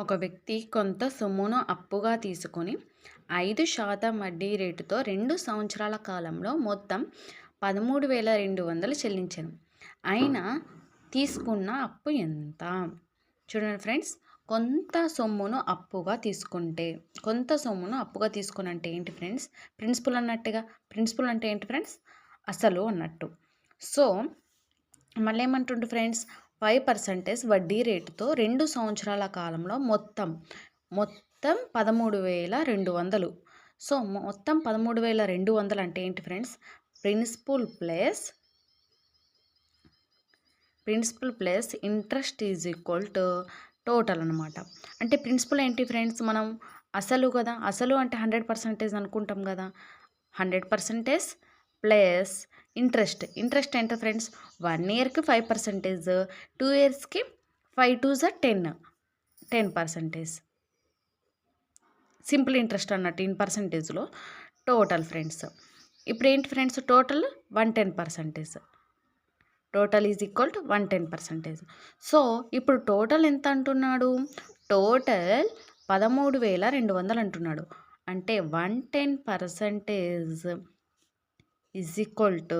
ఒక వ్యక్తి కొంత సొమ్మును అప్పుగా తీసుకొని 5% వడ్డీ రేటుతో 2 సంవత్సరాల కాలంలో మొత్తం 13,200 చెల్లించాను. అయినా తీసుకున్న అప్పు ఎంత? చూడండి ఫ్రెండ్స్, కొంత సొమ్మును అప్పుగా తీసుకుని అంటే ఏంటి ఫ్రెండ్స్? ప్రిన్సిపల్ అన్నట్టుగా. ప్రిన్సిపల్ అంటే ఏంటి ఫ్రెండ్స్? అసలు అన్నట్టు. సో మళ్ళీ ఏమంటుండు ఫ్రెండ్స్, 5% వడ్డీ రేటుతో 2 సంవత్సరాల కాలంలో మొత్తం 13,200. సో మొత్తం 13,200 అంటే ఏంటి friends? Principal plus interest is equal to total అనమాట. అంటే ప్రిన్సిపల్ ఏంటి ఫ్రెండ్స్? మనం అసలు కదా, అసలు అంటే 100% అనుకుంటాం కదా. 100% ప్లస్ ఇంట్రెస్ట్ ఎంత ఫ్రెండ్స్? 1 ఇయర్కి 5%, 2 ఇయర్స్కి 5 2 10%. సింపుల్ ఇంట్రెస్ట్ అన్నట్టు ఇన్ పర్సంటేజ్లో టోటల్ ఫ్రెండ్స్. ఇప్పుడు ఏంటి friends? Total 110%. Total is equal to 110%. So ఇప్పుడు టోటల్ ఎంత అంటున్నాడు? టోటల్ 13,200 అంటున్నాడు. అంటే 110% ఈజ్ ఈక్వల్ టు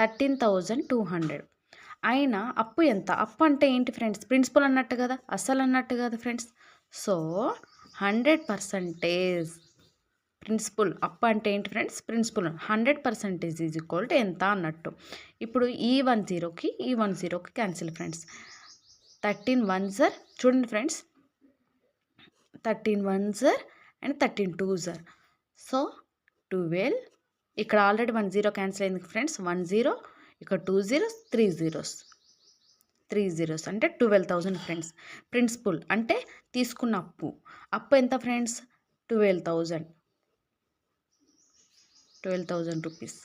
13,200. అయినా అప్పు ఎంత? అప్పు అంటే ఏంటి ఫ్రెండ్స్? ప్రిన్సిపల్ అన్నట్టు కదా, అసలు అన్నట్టు కదా ఫ్రెండ్స్. సో 100% ప్రిన్సిపల్, అప్పు అంటే ఏంటి friends? Principal 100% is equal to ఎంత అన్నట్టు. ఇప్పుడు ఈ 10కి క్యాన్సిల్ ఫ్రెండ్స్. 13 1s చూడండి friends, 13 1s and 13 2s. So 12. ఇక్కడ ఆల్రెడీ 10 క్యాన్సిల్ అయింది ఫ్రెండ్స్. 10, ఇక్కడ 2 zeros, 3 zeros. 3 zeros అంటే 12,000 ఫ్రెండ్స్. ప్రిన్సిపల్ అంటే తీసుకున్న అప్పు ఎంత ఫ్రెండ్స్? 12,000 రూపీస్.